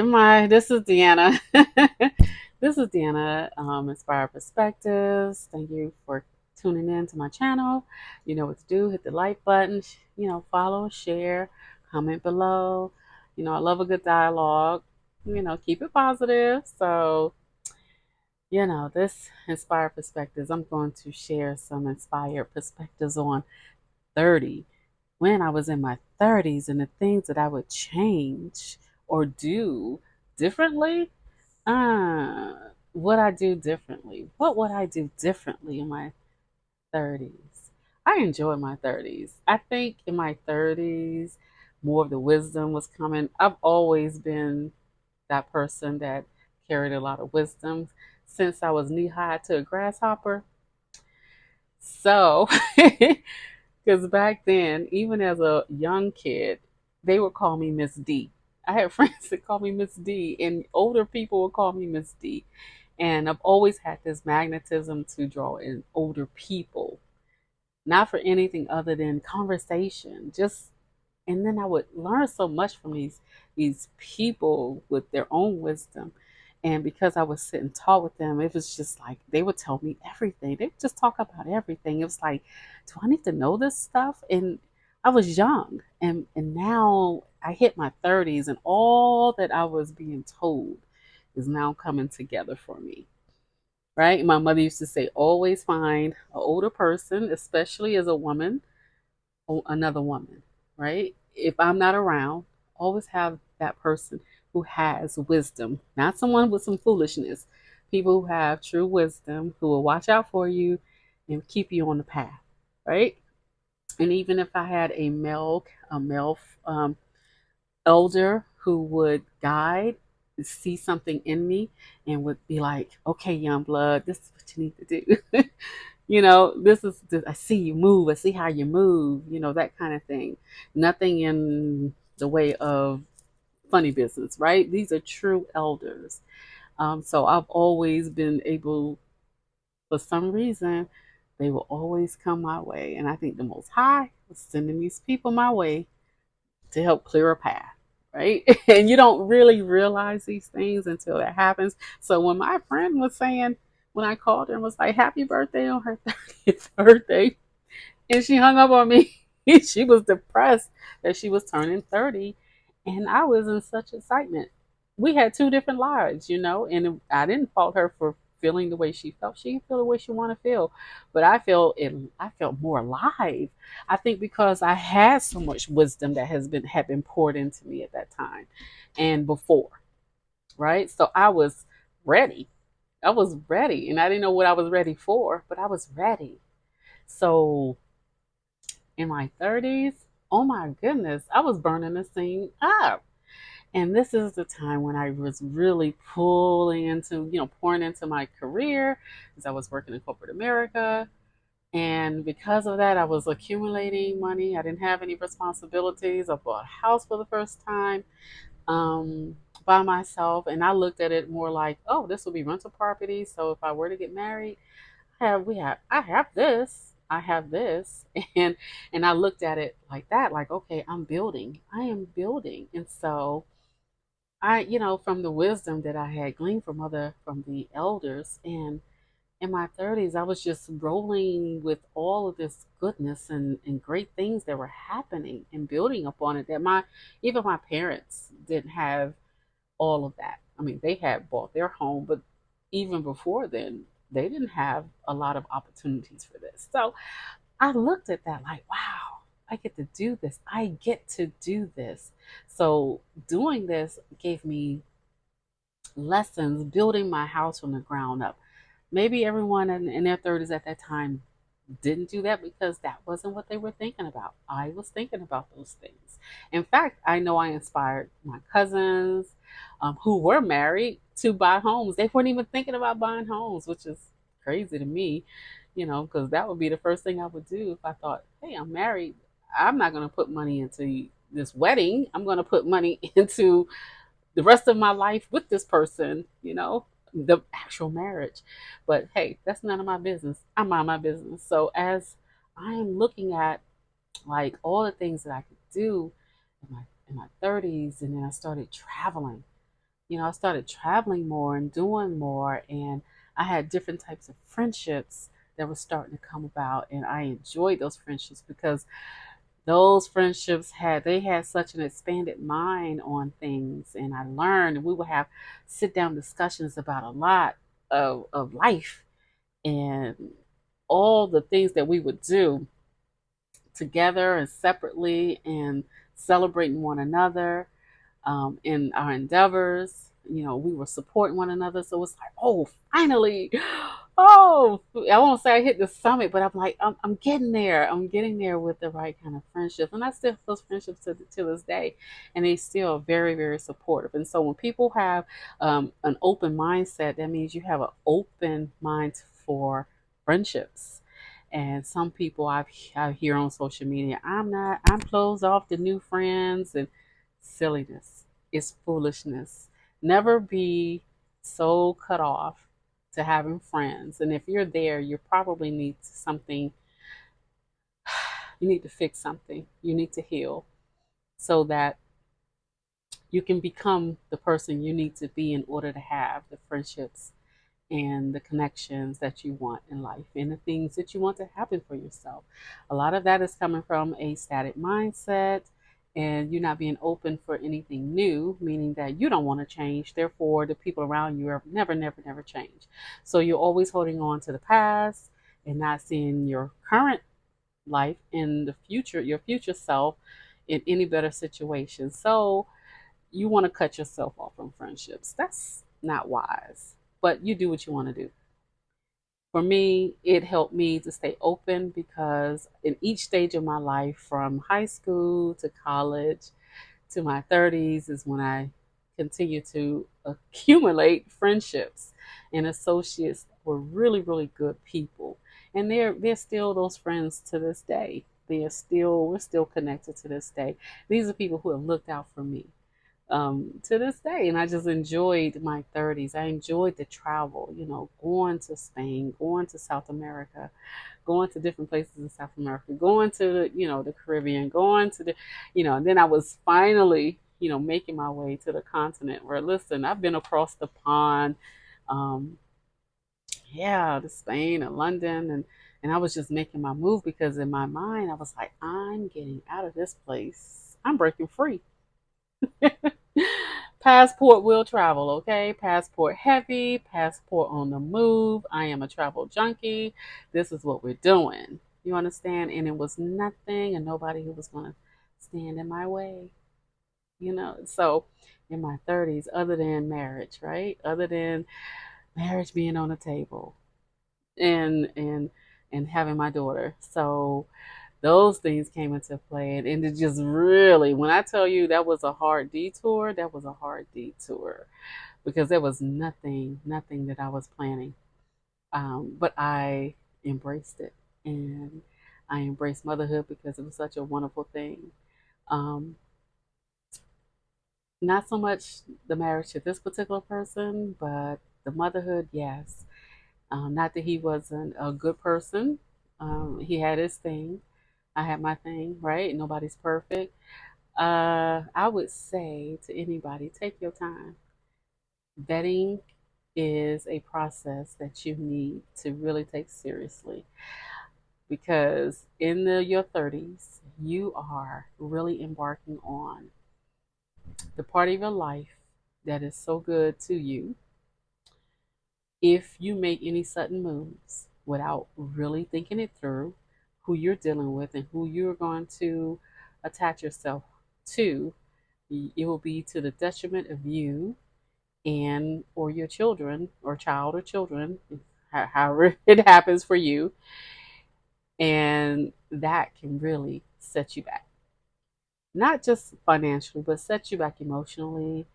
This is Deanna. This is Deanna, Inspired Perspectives. Thank you for tuning in to my channel. You know what to do. Hit the like button, follow, share, comment below. I love a good dialogue. Keep it positive. So, this Inspired Perspectives, I'm going to share some inspired perspectives on 30, when I was in my 30s, and the things that I would change or do differently. What I do differently? What would I do differently in my 30s? I enjoy my 30s. I think in my 30s, more of the wisdom was coming. I've always been that person that carried a lot of wisdom since I was knee high to a grasshopper. So, because back then, even as a young kid, they would call me Miss D. I had friends that called me Miss D, and older people would call me Miss D. And I've always had this magnetism to draw in older people, not for anything other than conversation. Just and then I would learn so much from these people with their own wisdom. And because I would sit and talk with them, it was just like they would tell me everything. They would just talk about everything. It was like, do I need to know this stuff? And I was young, and now I hit my 30s, and all that I was being told is now coming together for me. Right? My mother used to say, always find an older person, especially as a woman, another woman, right? If I'm not around, always have that person who has wisdom, not someone with some foolishness. People who have true wisdom, who will watch out for you and keep you on the path, right? And even if I had a male elder who would guide, see something in me, and would be like, "Okay, young blood, this is what you need to do." I see you move, I see how you move, that kind of thing. Nothing in the way of funny business, right? These are true elders. So I've always been able, for some reason, they will always come my way. And I think the Most High was sending these people my way to help clear a path, right? And you don't really realize these things until it happens. So when my friend was saying, when I called her and was like, happy birthday on her 30th birthday, and she hung up on me, she was depressed that she was turning 30. And I was in such excitement. We had two different lives, and I didn't fault her for feeling the way she felt. She feel the way she want to feel, but I felt more alive. I think because I had so much wisdom that had been poured into me at that time and before, right? So I was ready. I was ready, and I didn't know what I was ready for, but I was ready. So in my 30s, oh my goodness, I was burning the scene up. And this is the time when I was really pouring into my career, as I was working in corporate America. And because of that, I was accumulating money. I didn't have any responsibilities. I bought a house for the first time, by myself. And I looked at it more like, oh, this will be rental property. So if I were to get married, I have this. I have this. And I looked at it like that, like, okay, I'm building. I am building. And so from the wisdom that I had gleaned from the elders, and in my 30s, I was just rolling with all of this goodness and great things that were happening and building upon it that my even my parents didn't have all of that. I mean, they had bought their home, but even before then, they didn't have a lot of opportunities for this. So I looked at that like, wow, I get to do this. I get to do this. So doing this gave me lessons building my house from the ground up. Maybe everyone in their 30s at that time didn't do that because that wasn't what they were thinking about. I was thinking about those things. In fact, I know I inspired my cousins, who were married, to buy homes. They weren't even thinking about buying homes, which is crazy to me, because that would be the first thing I would do if I thought, hey, I'm married. I'm not going to put money into this wedding. I'm going to put money into the rest of my life with this person, the actual marriage. But hey, that's none of my business. I mind my business. So as I'm looking at like all the things that I could do in my 30s, and then I started traveling. I started traveling more and doing more, and I had different types of friendships that were starting to come about, and I enjoyed those friendships because those friendships had such an expanded mind on things, and I learned, and we would have sit down discussions about a lot of life and all the things that we would do together and separately, and celebrating one another in our endeavors. We were supporting one another. So it's like, oh, finally, oh, I won't say I hit the summit, but I'm like, I'm getting there. I'm getting there with the right kind of friendships. And I still have those friendships to this day. And they still very, very supportive. And so when people have an open mindset, that means you have an open mind for friendships. And some people I hear on social media, I'm closed off to new friends, and silliness. It's foolishness. Never be so cut off to having friends. And if you're there, you probably need something, you need to fix something. You need to heal so that you can become the person you need to be in order to have the friendships and the connections that you want in life and the things that you want to happen for yourself. A lot of that is coming from a static mindset, and you're not being open for anything new, meaning that you don't want to change. Therefore, the people around you are never, never, never change. So you're always holding on to the past and not seeing your current life and the future, your future self in any better situation. So you want to cut yourself off from friendships. That's not wise, but you do what you want to do. For me, it helped me to stay open because in each stage of my life, from high school to college to my 30s, is when I continue to accumulate friendships and associates that were really, really good people. And they're still those friends to this day. We're still connected to this day. These are people who have looked out for me to this day. And I just enjoyed my 30s. I enjoyed the travel, going to Spain, going to South America, going to different places in South America, going to the Caribbean, going to and then I was finally, making my way to the continent where, listen, I've been across the pond, um, yeah, to Spain and London, and I was just making my move because in my mind I was like, I'm getting out of this place. I'm breaking free. Passport will travel, okay? Passport heavy, passport on the move. I am a travel junkie. This is what we're doing. You understand? And it was nothing and nobody who was going to stand in my way, So in my 30s, other than marriage, right? Other than marriage being on the table and having my daughter. So those things came into play, and it just really, when I tell you that was a hard detour, that was a hard detour because there was nothing that I was planning, but I embraced it, and I embraced motherhood because it was such a wonderful thing. um, Not so much the marriage to this particular person, but the motherhood, yes. Not that he wasn't a good person. He had his thing, I had my thing, right? Nobody's perfect. I would say to anybody, take your time. Vetting is a process that you need to really take seriously because in your 30s, you are really embarking on the part of your life that is so good to you. If you make any sudden moves without really thinking it through, who you're dealing with and who you're going to attach yourself to, it will be to the detriment of you and or your children or child or children, however it happens for you, and that can really set you back, not just financially but set you back emotionally,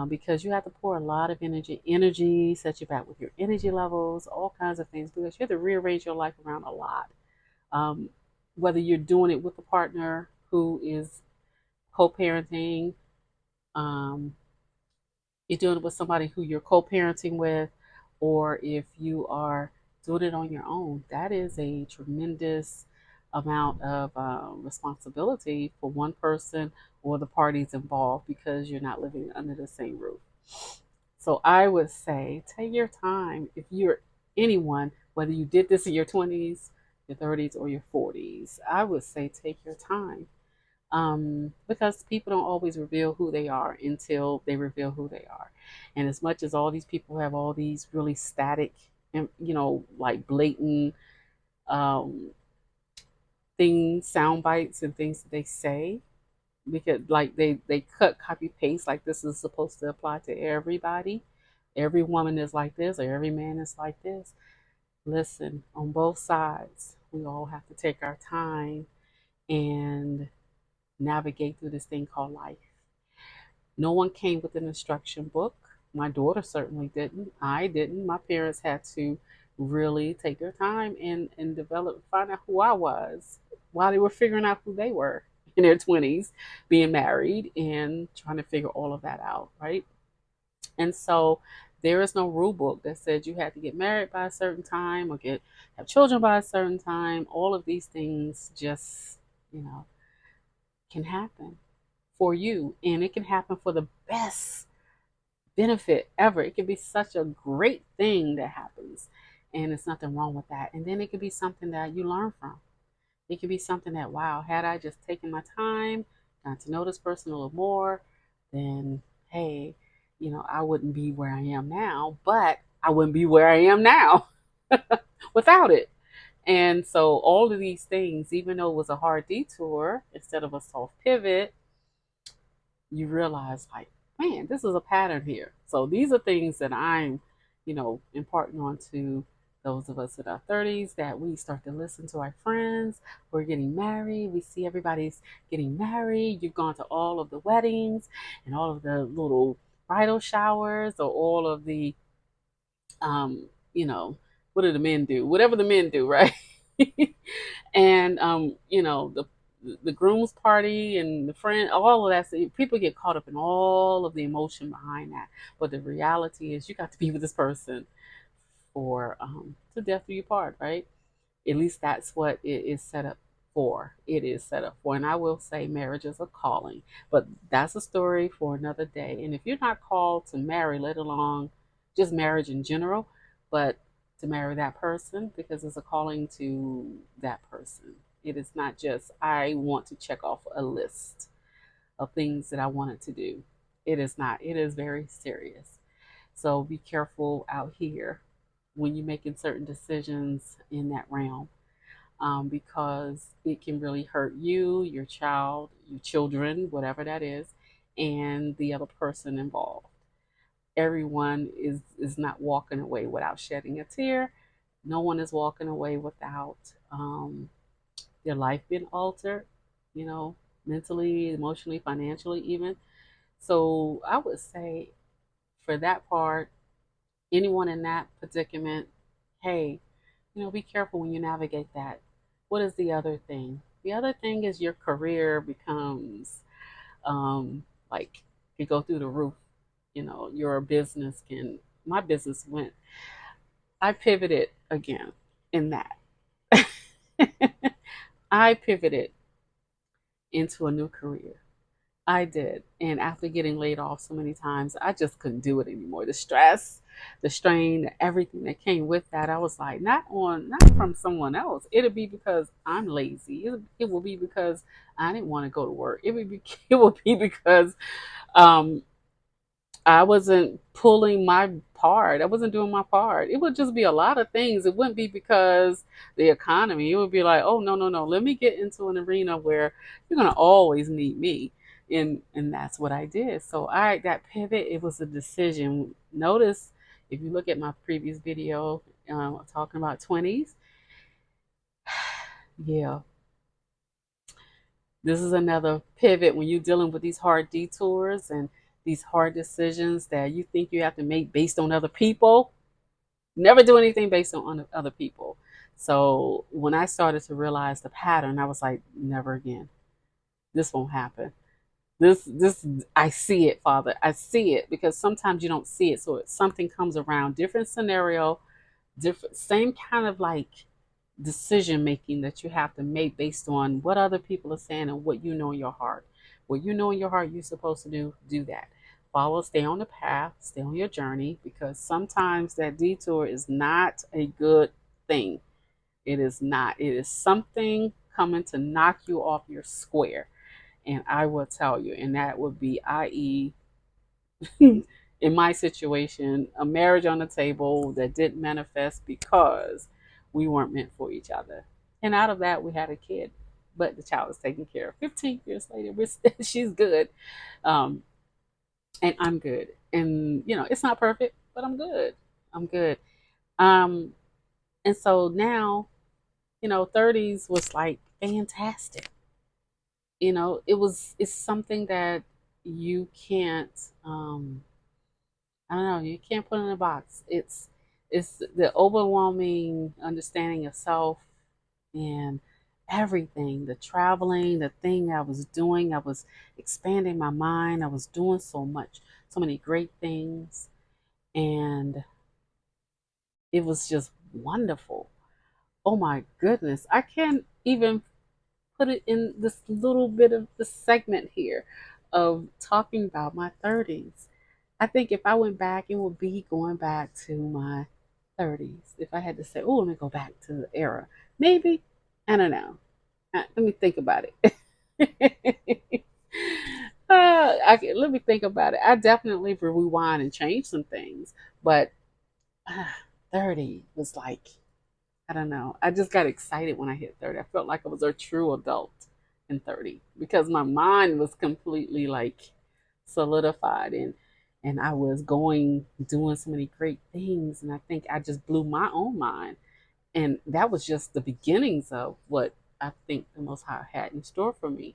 because you have to pour a lot of energy set you back with your energy levels, all kinds of things, because you have to rearrange your life around a lot, um, whether you're doing it with a partner who is co-parenting, um, you're doing it with somebody who you're co-parenting with, or if you are doing it on your own, that is a tremendous amount of responsibility for one person or the parties involved because you're not living under the same roof. So I would say take your time. If you're anyone, whether you did this in your 20s, your 30s, or your 40s, I would say take your time, because people don't always reveal who they are until they reveal who they are. And as much as all these people have all these really static and, like blatant um, things, sound bites, and things that they say, because like they cut, copy, paste, like this is supposed to apply to everybody. Every woman is like this, or every man is like this. Listen, on both sides, we all have to take our time and navigate through this thing called life. No one came with an instruction book. My daughter certainly didn't. I didn't. My parents had to really take their time and develop, find out who I was while they were figuring out who they were in their 20s, being married and trying to figure all of that out, right? And so there is no rule book that said you had to get married by a certain time or have children by a certain time. All of these things just, you know, can happen for you, and it can happen for the best benefit ever. It can be such a great thing that happens, and there's nothing wrong with that. And then it could be something that you learn from. It could be something that, wow, had I just taken my time, got to know this person a little more, then hey, I wouldn't be where I am now, but I wouldn't be where I am now without it. And so all of these things, even though it was a hard detour instead of a soft pivot, you realize, like, man, this is a pattern here. So these are things that I'm, imparting on to those of us in our 30s, that we start to listen to our friends. We're getting married. We see everybody's getting married. You've gone to all of the weddings and all of the little bridal showers, or all of the, um, you know, what do the men do? Whatever the men do, right? And the groom's party and the friend, all of that. So people get caught up in all of the emotion behind that, but the reality is you got to be with this person for to death do you part, right? At least that's what it is set up for. It is set up for. And I will say marriage is a calling, but that's a story for another day. And if you're not called to marry, let alone just marriage in general, but to marry that person, because it's a calling to that person. It is not just, I want to check off a list of things that I wanted to do. It is not. It is very serious. So be careful out here when you're making certain decisions in that realm, because it can really hurt you, your child, your children, whatever that is, and the other person involved. Everyone is not walking away without shedding a tear. No one is walking away without their life being altered, you know, mentally, emotionally, financially, even. So I would say for that part, anyone in that predicament, hey, be careful when you navigate that. What is the other thing? The other thing is your career becomes like you go through the roof. Your business can. My business went. I pivoted again in that. I pivoted into a new career. I did. And after getting laid off so many times, I just couldn't do it anymore. The stress, the strain, everything that came with that, I was like, not from someone else. It'll be because I'm lazy. It will be because I didn't want to go to work. It would be because um, I wasn't pulling my part. I wasn't doing my part. It would just be a lot of things. It wouldn't be because the economy. It would be like, oh no, no, no. Let me get into an arena where you're gonna always need me. And that's what I did. So that pivot, it was a decision. Notice if you look at my previous video talking about 20s, yeah, this is another pivot when you're dealing with these hard detours and these hard decisions that you think you have to make based on other people. Never do anything based on other people. So when I started to realize the pattern, I was like, never again. This won't happen. This I see it, Father. I see it, because sometimes you don't see it. So something comes around, different scenario, different, same kind of like decision making that you have to make based on what other people are saying and what you know in your heart. What you know in your heart you're supposed to do that. stay on the path, stay on your journey, because sometimes that detour is not a good thing. It is not. It is something coming to knock you off your square. And I will tell you, and that would be, i.e., in my situation, a marriage on the table that didn't manifest because we weren't meant for each other. And out of that, we had a kid, but the child was taken care of. 15 years later, she's good, um, and I'm good. And it's not perfect, but I'm good. I'm good. Um, and so now, 30s was like fantastic. It's something that you can't. I don't know. You can't put it in a box. It's the overwhelming understanding of self and everything. The traveling, the thing I was doing. I was expanding my mind. I was doing so much, so many great things, and it was just wonderful. Oh my goodness! I can't even put it in this little bit of the segment here of talking about my 30s. I think if I went back, it would be going back to my 30s. If I had to say, oh, let me go back to the era, maybe. I don't know. Let me think about it. Let me think about it. I definitely rewind and change some things, but uh, 30 was like, I don't know. I just got excited when I hit 30. I felt like I was a true adult in 30 because my mind was completely like solidified, and I was doing so many great things, and I think I just blew my own mind. And that was just the beginnings of what I think the Most High had in store for me.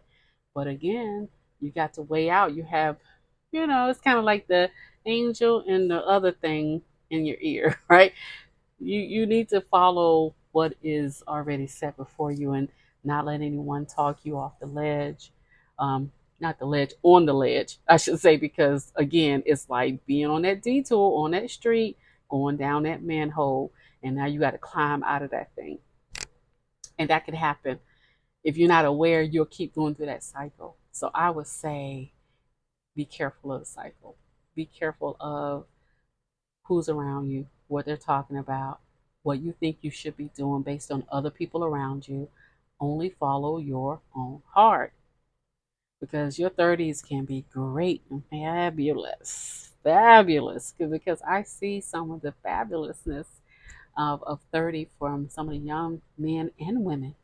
But again, you got to weigh out. You have, it's kind of like the angel and the other thing in your ear, right? You need to follow what is already set before you and not let anyone talk you off the ledge. Not the ledge, on the ledge, I should say, because again, it's like being on that detour on that street, going down that manhole, and now you got to climb out of that thing. And that could happen. If you're not aware, you'll keep going through that cycle. So I would say be careful of the cycle. Be careful of who's around you, what they're talking about, what you think you should be doing based on other people around you. Only follow your own heart, because your 30s can be great and fabulous. Fabulous. Because I see some of the fabulousness of 30 from some of the young men and women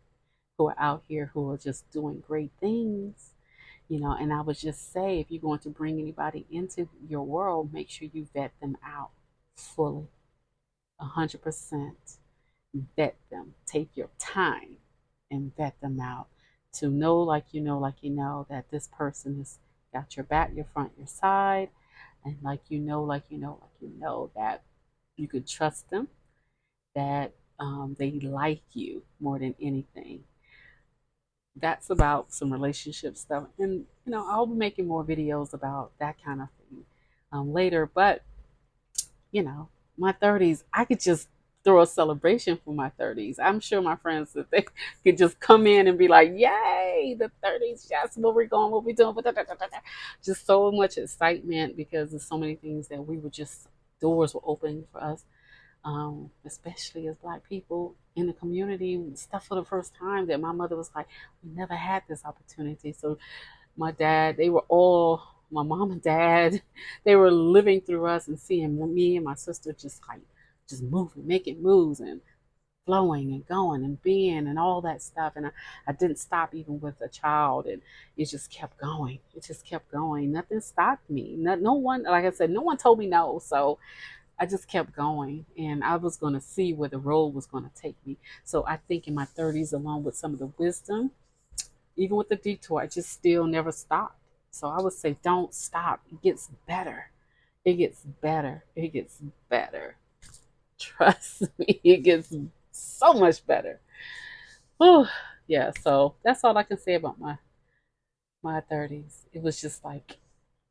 who are out here who are just doing great things. And I would just say, if you're going to bring anybody into your world, make sure you vet them out fully, 100%. Vet them. Take your time and vet them out to know, that this person has got your back, your front, your side, and that you could trust them, that they like you more than anything. That's about some relationship stuff, and I'll be making more videos about that kind of thing later. But you know, my 30s, I could just throw a celebration for my 30s. I'm sure my friends, that they could just come in and be like, yay, the 30s, yes, where we're going, what we're doing. Just so much excitement because there's so many things that we were just, doors were opening for us, especially as Black people in the community, stuff for the first time that my mother was like, we never had this opportunity. So my dad, they were all, my mom and dad, they were living through us and seeing me and my sister just moving, making moves and flowing and going and being and all that stuff. And I didn't stop even with a child, and it just kept going. It just kept going. Nothing stopped me. No one, like I said, no one told me no. So I just kept going, and I was going to see where the road was going to take me. So I think in my 30s, along with some of the wisdom, even with the detour, I just still never stopped. So I would say, don't stop. It gets better. It gets better. It gets better. Trust me, it gets so much better. Whew. Yeah, so that's all I can say about my 30s. It was just like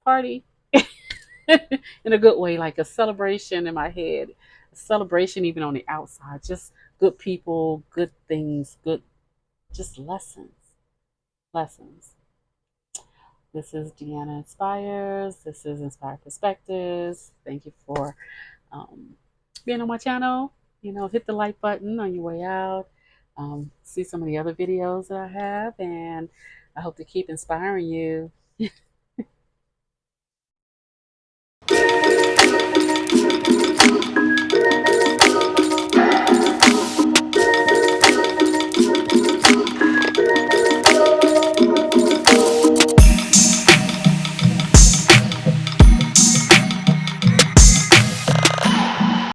party in a good way, like a celebration in my head, a celebration even on the outside, just good people, good things, good, just lessons. Lessons. This is Deanna Inspires. This is Inspired Perspectives. Thank you for um, being on my channel. Hit the like button on your way out. See some of the other videos that I have, and I hope to keep inspiring you.